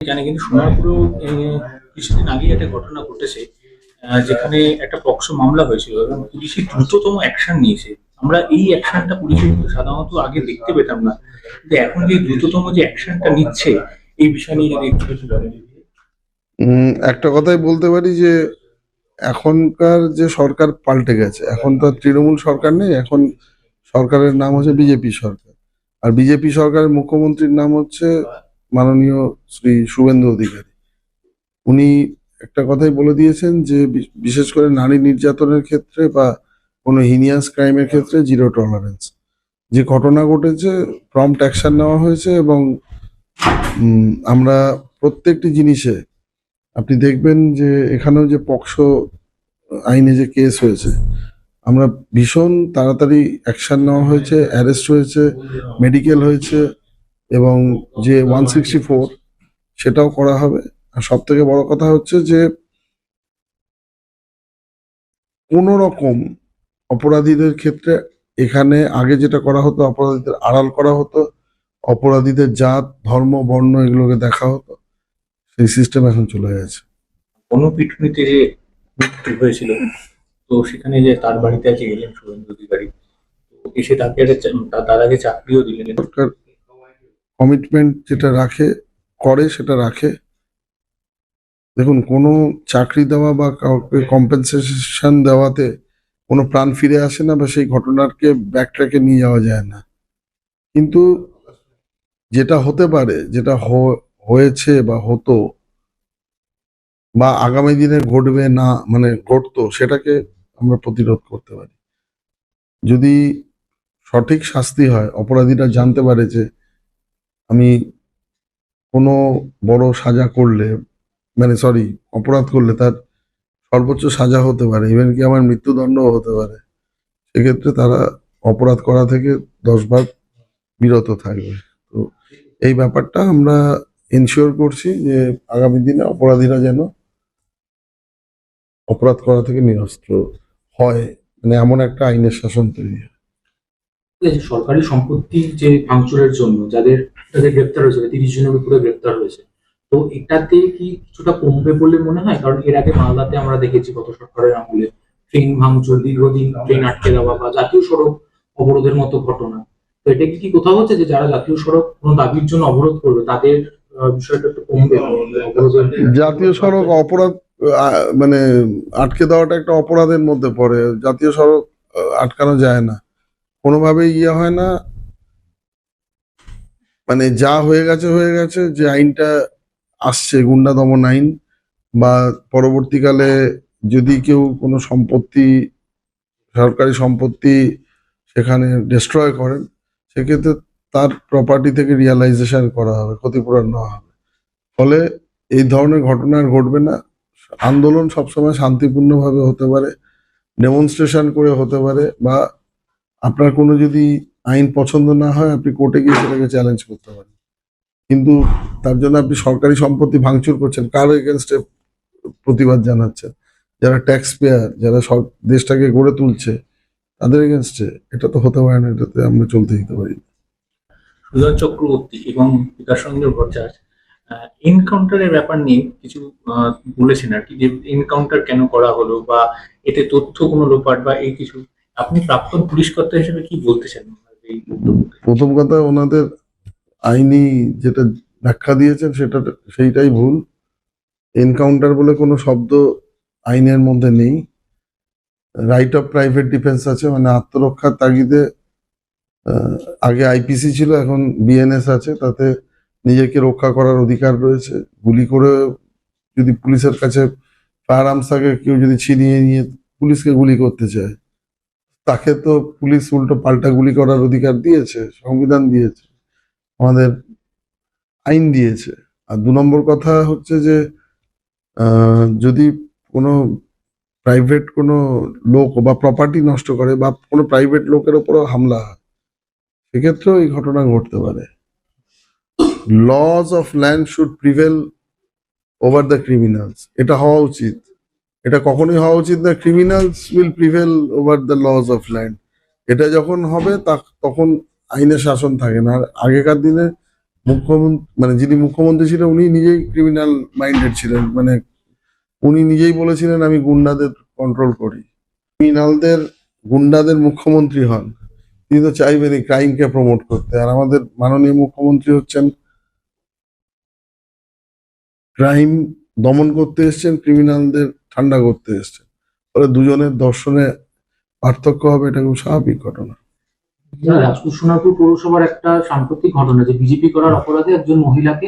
জানি কিন্তু সোনারপুরেও কিছুদিন আগে একটা ঘটনা ঘটেছে, যেখানে একটা পক্সো মামলা হয়েছিল এবং পুলিশের দ্রুততম অ্যাকশন নিয়েছে। আমরা এই অ্যাকশনটা পুলিশের কিন্তু সাধারণত আগে দেখতে পেতাম না, কিন্তু এখন যে দ্রুততম যে অ্যাকশনটা নিচ্ছে এই বিষয় নিয়ে যদি একটু কিছু বলেন। একটা কথাই বলতে পারি যে এখনকার যে সরকার পাল্টে গেছে। এখন তো আর তৃণমূল সরকার নেই, এখন সরকারের নাম হচ্ছে বিজেপি সরকার। আর বিজেপি সরকারের মুখ্যমন্ত্রীর নাম হচ্ছে মাননীয় শ্রী শুভেন্দু অধিকারী। উনি একটা কথাই বলে দিয়েছেন যে বিশেষ করে নারী নির্যাতনের ক্ষেত্রে বা কোনো হিনিয়াস ক্রাইমের ক্ষেত্রে জিরো টলারেন্স। যে ঘটনা ঘটেছে প্রম্পট অ্যাকশন নেওয়া হয়েছে এবং আমরা প্রত্যেকটি জিনিসে আপনি দেখবেন যে এখানেও যে পক্সো আইনে যে কেস হয়েছে, আমরা ভীষণ তাড়াতাড়ি অ্যাকশন নেওয়া হয়েছে, অ্যারেস্ট হয়েছে, মেডিকেল হয়েছে এবং যে 164 সেটাও করা হবে। আর সব থেকে বড় কথা হচ্ছে যে কোনো রকম অপরাধীদের ক্ষেত্রে এখানে আগে যেটা করা হতো, অপরাধীদের আড়াল করা হতো, অপরাধীদের জাত ধর্ম বর্ণ এগুলোকে দেখা হতো, সেই সিস্টেম এখন চলে গেছে। গণপিটুনিতে যে মৃত্যু হয়েছিল, তো সেখানে যে তার বাড়িতে আজকে গেলেন শুভেন্দু অধিকারী, তো এসে তাকে একটা তার দাদাকে চাকরিও দিলেন। সরকার কমিটমেন্ট যেটা রাখে করে সেটা রাখে। দেখুন, কোনো চাকরি দেওয়া বা কাউকে কম্পেনসেশন দেওয়াতে কোনো প্রাণ ফিরে আসে না বা সেই ঘটনাকে ব্যাকট্র্যাকে নিয়ে যাওয়া যায় না। কিন্তু যেটা হতে পারে, যেটা হয়েছে বা হতো বা আগামী দিনে ঘটবে না মানে ঘটতো, সেটাকে আমরা প্রতিরোধ করতে পারি যদি সঠিক শাস্তি হয়। অপরাধীরা জানতে পারে যে আমি কোনো বড় সাজা করলে মানে সরি অপরাধ করলে তার সর্বোচ্চ সাজা হতে পারে, ইভেন কি আমার মৃত্যুদণ্ডও হতে পারে। সেক্ষেত্রে তারা অপরাধ করা থেকে 10 বার বিরত থাকবে। তো এই ব্যাপারটা আমরা এনশিওর করছি যে আগামী দিনে অপরাধীরা যেন অপরাধ করা থেকে নিরস্ত্র হয়, মানে এমন একটা আইনের শাসন তৈরি হয়। এই যে সরকারি সম্পত্তির যে ভাঙচুরের জন্য যাদের যাদের গ্রেপ্তার হয়েছে, 30 জনের উপরে গ্রেপ্তার হয়েছে, তো এটাতে কি কিছুটা কমবে বলে মনে হয়? কারণ এর আগে মালদাতে আমরা দেখেছি গত সরকারের আমলে ট্রেন ভাঙচুর, দীর্ঘদিন ট্রেন আটকে দেওয়া বা জাতীয় সড়ক অবরোধের মতো ঘটনা। তো এটা কি কোথাও হচ্ছে যে যারা জাতীয় সড়ক কোনো দাবির জন্য অবরোধ করবে তাদের বিষয়টা একটু কমবে? অবরোধের জাতীয় সড়ক অপরাধ মানে আটকে দেওয়াটা একটা অপরাধের মধ্যে পড়ে। জাতীয় সড়ক আটকানো যায় না, কোনোভাবেই ইয়ে হয় না। মানে যা হয়ে গেছে হয়ে গেছে। যে আইনটা আসছে গুন্ডা দমন আইন, বা পরবর্তীকালে যদি কেউ কোনো সম্পত্তি সরকারি সম্পত্তি সেখানে ডিস্ট্রয় করেন, সেক্ষেত্রে তার প্রপার্টি থেকে রিয়ালাইজেশন করা হবে, ক্ষতিপূরণ নেওয়া হবে। ফলে এই ধরনের ঘটনা আর ঘটবে না। আন্দোলন সবসময় শান্তিপূর্ণভাবে হতে পারে, ডেমনস্ট্রেশন করে হতে পারে, বা আপনার কোনো যদি আইন পছন্দ না হয় আপনি কোর্টে গিয়ে সেটাকে চ্যালেঞ্জ করতে পারেন। কিন্তু তার জন্য আপনি সরকারি সম্পত্তি ভাঙচুর করছেন, কার এগেনস্টে প্রতিবাদ জানাচ্ছেন? যারা ট্যাক্স পেয়ার, যারা দেশটাকে গড়ে তুলছে তাদের এগেনস্টে। এটা তো হতে পারে না, এটাতে আমরা চলতে দিতে পারি না। সুজন চক্রবর্তী এবং বিকাশ চন্দ্র ভট্টাচার্য এনকাউন্টারের ব্যাপার নিয়ে কিছু বলেছেন আর কি, যে এনকাউন্টার কেন করা হলো বা এতে তথ্য কোনো লোপাট বা এই কিছু। আপনি প্রাক্তন পুলিশ কর্তা হিসেবে কি বলতে চান এই বক্তব্যকে? প্রথম কথা, ওনাদের আইনি যেটা ব্যাখ্যা দিয়েছেন সেটা সেইটাই ভুল। এনকাউন্টার বলে কোনো শব্দ আইনের মধ্যে নেই। রাইট অফ প্রাইভেট ডিফেন্স আছে, মানে আত্মরক্ষার তাগিদে। আগে আইপিসি ছিল, এখন বিএনএস আছে, তাতে নিজেকে রক্ষা করার অধিকার রয়েছে। গুলি করে যদি পুলিশের কাছে ফায়ার আর্মস থাকে, কেউ যদি ছিনিয়ে নিয়ে পুলিশকে গুলি করতে চায়, তাকে তো পুলিশ উল্টো পাল্টা গুলি করার অধিকার দিয়েছে, সংবিধান দিয়েছে, আমাদের আইন দিয়েছে। আর 2 নম্বর কথা হচ্ছে যে যদি কোনো প্রাইভেট কোনো লোক বা প্রপার্টি নষ্ট করে বা কোনো প্রাইভেট লোকের ওপরও হামলা হয়, সেক্ষেত্রেও এই ঘটনা ঘটতে পারে। Lodge of land should prevail over the criminals, এটা হওয়া উচিত। এটা কখনোই হওয়া উচিত না criminals will prevail over the lodge of land. এটা যখন হবে তখন আইনের শাসন থাকে না। আর আগেকার দিনে মুখ্যমন্ত্রী মানে যিনি মুখ্যমন্ত্রী ছিলেন উনি নিজেই ক্রিমিনাল মাইন্ডেড ছিলেন, মানে উনি নিজেই বলেছিলেন আমি গুন্ডাদের কন্ট্রোল করি। গুন্ডাদের মুখ্যমন্ত্রী হন, তিনি তো চাইবেনই ক্রাইমকে প্রমোট করতে। আর আমাদের মাননীয় মুখ্যমন্ত্রী হচ্ছেন ক্রাইম দমন করতে এসছেন, ক্রিমিনালদের ঠান্ডা করতে এসছেন। ফলে দুজনের দর্শনে পার্থক্য হবে, এটা খুব স্বাভাবিক ঘটনা। রাজপুত সোনারপুর পৌরসভার একটা সাম্প্রতিক ঘটনা যে বিজেপি করার অপরাধে একজন মহিলাকে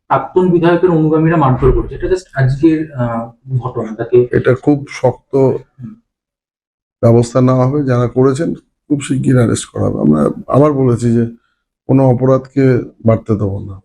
প্রাক্তন বিধায়কের অনুগামীরা মারধর করেছে, এটা জাস্ট আজকের ঘটনা। তাকে এটা খুব শক্ত ব্যবস্থা নেওয়া হবে, যারা করেছেন খুব শিগগির অ্যারেস্ট করা হবে। আমরা আবার বলেছি যে কোনো অপরাধকে বাড়তে দেবো না।